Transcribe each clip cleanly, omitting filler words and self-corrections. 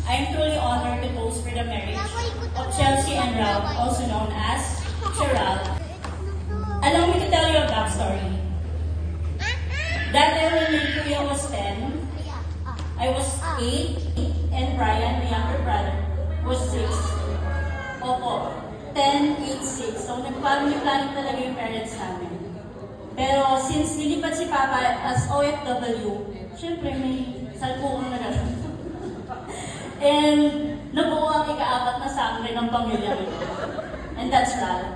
I am truly honored to host for the marriage of Chelsea and Ralph, also known as Cheral. Allow me to tell you a backstory. That day when Kuya was 10, I was 8, and Brian, my younger brother, was 6. Opo, 10, 8, 6. So nag-family planning talaga yung parents namin. Pero since nilipat si Papa as OFW, syempre may salpukong na gano'n. And nabuo ang ika-4 na sangre ng pamilya ko. And that's Ralph.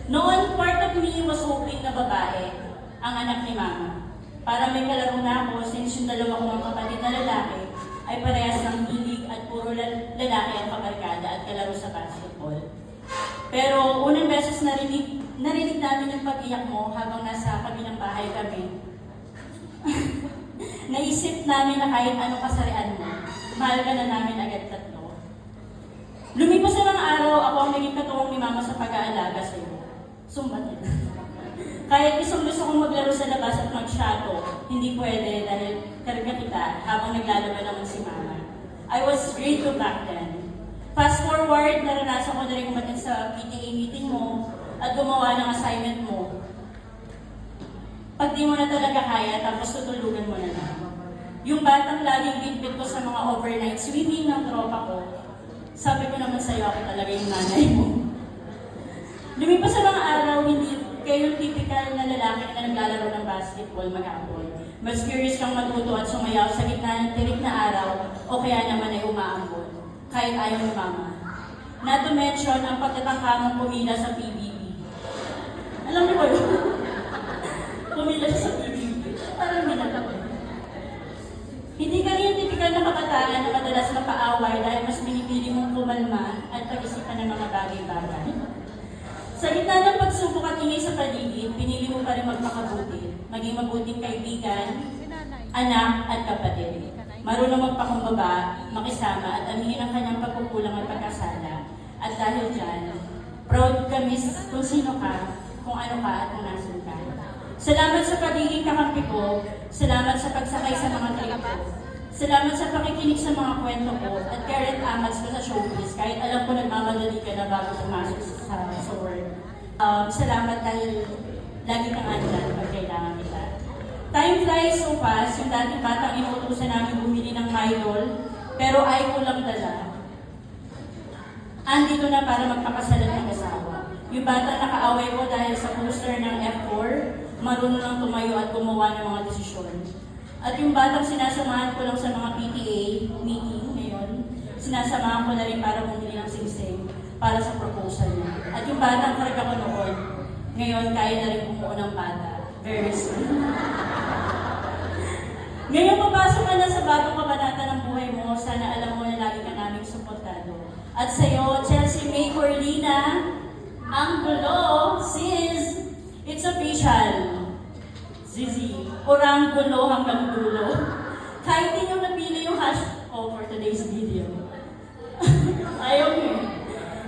Noon, part of me was hoping na babae ang anak ni Mama. Para may kalaro na ako since yung dalawa kong kapatid na lalaki ay parehas ng hilig at puro lalaki ang kabarkada at kalaro sa basketball. Pero unang beses narinig namin yung pag-iyak mo habang nasa kabilang bahay kami. Naisip namin na kahit anong kasarian mo, mahal ka na namin agad 3. Lumipas na ng araw, ako ang naging katuwang ni Mama sa pag-aalaga sa'yo. Sumbat niya. Kahit gusto kong maglaro sa labas at mag-shadow, hindi pwede dahil karga kita habang naglalaban naman si Mama. I was grade 2 back then. Fast forward, naranasan ko na rin umatin sa PTA meeting mo at gumawa ng assignment mo. Pag di mo na talaga kaya, tapos tutulugan mo na lang. Yung batang laging bitbit ko sa mga overnight swimming ng tropa ko, sabi ko naman sa'yo, ako talaga yung nanay mo. Lumipas sa mga araw, hindi kayo yung typical na lalaki na naglalaro ng basketball maghapon. Mas curious kang matuto at sumayaw sa gitna ng tirik na araw o kaya naman ay umaambon, kahit ayaw ni Mama. Not to mention ang pagtatangka mong pumila sa PBB. Alam niyo ba yun? Pumila siya sa PBB. Parang minatapin. Hindi ka rin yung typical na kabataan na madalas mapaaway dahil mas pinipili mong kumalma at pag-isipan ng mga bagay-bagay. Sa gitna ng pagsubok at ingay sa paligid, pinili mo pa rin magpakabuti, maging mabuting kaibigan, anak at kapatid. Marunong magpakumbaba, makisama at aminin ang kanyang pagkukulang at pagkasala. At dahil dyan, proud kami kung sino ka, kung ano ka at kung nasan ka. Salamat sa pagiging kakampi ko, salamat sa pagsakay sa mga trip ko, salamat sa pakikinig sa mga kwento ko at current amats ko sa showbiz kahit alam ko nagmamadali ka na bago pumasok sa work. Salamat dahil lagi kang andyan pag kailangan kita. Time flies so fast, yung dating batang inuutusan namin bumili ng Mylol, pero ay ko lang dala. Andito na para magpakasalan ng asawa. Yung batang nakaaway ko dahil sa poster ng F4, marunong lang tumayo at gumawa ng mga desisyon. At yung batang sinasamahan ko lang sa mga PTA meeting ngayon, sinasamahan ko na rin para bumili ng singsing para sa proposal niya. At yung batang karga ko noon, ngayon kaya na rin bumuo ng bata. Very soon. Ngayon papasok ka na sa bagong kabanata ng buhay mo, sana alam mo na lagi ka naming suportado. At sa'yo, Chelsea May Corlina, ang gulo, sis, it's official. Zizi, orang gulo hanggang gulo. Kahit din yung napili yung hashtag for today's video. Ayaw mo.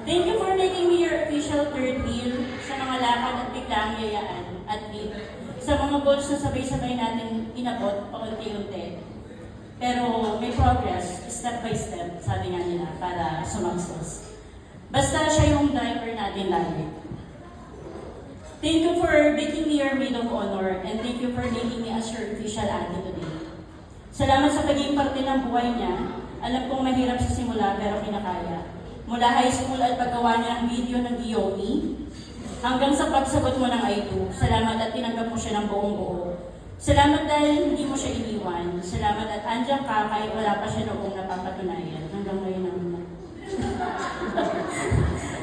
Thank you for making me your official third wheel sa mga lakad at biglang yayaan at lead. Sa mga goals na sabay-sabay natin inabot paunti-unti. Pero may progress, step by step, sabi nga nila, para sumakses. Basta siya yung driver natin lagi. Thank you for making me your maid of honor and thank you for making me as your official auntie today. Salamat sa pagiging parte ng buhay niya. Alam kong mahirap sa simula pero kinakaya. Mula high school at paggawa niya ng video ng Giyomi, hanggang sa pagsagot mo ng I do, salamat at tinanggap mo siya ng buong buo. Salamat dahil hindi mo siya iniwan. Salamat at andyan ka kahit wala pa siya noong napapatunayan. Hanggang ngayon naman.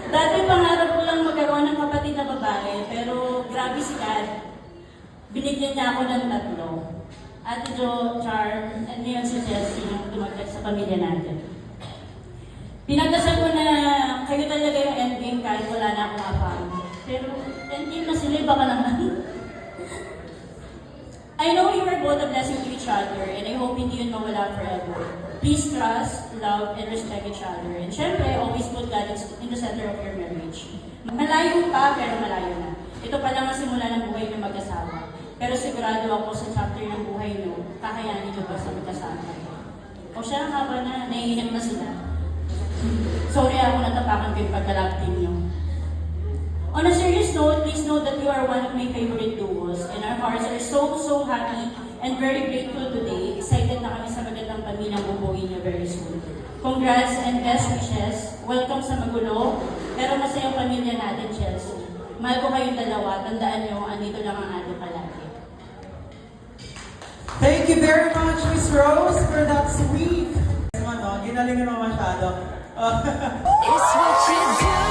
Dati pangarap ko lang magkaroon ng kapatid na babae, pero grabe si God. Binigyan niya ako ng 3. Ate Jo, Charm, at ngayon si Chelsea yung tumagdag sa pamilya natin. Pinagdasal ko na kayo talaga yung endgame kahit wala na akong apang. Pero endgame na sila, baka naman. I know you are both a blessing to each other and I hope hindi yun mawala forever. Please trust, love, and respect each other. And syempre, always put God in the center of your marriage. Malayo pa, pero malayo na. Ito pa lang ang simula ng buhay ng mag-asawa. Pero sigurado ako sa chapter ng buhay nyo, kakayanin nyo ba sa magkasama? O siya nga ba na, naiinip na sila. Sorry ako natapakan ko yung pagka-love team nyo. On a serious note, please know that you are one of my favorite duos and our hearts are so happy and very grateful today. Excited na kami sa magandang pamilyang bubuin niyo very soon. Congrats and best wishes. Welcome sa magulo, pero masayang pamilya natin, Chelsea. Mahal ko kayong dalawa. Tandaan niyo, andito lang ang ato palagi. Thank you very much, Miss Rose, for that sweet. Ano, ginalingan mo masyado. It's what you do.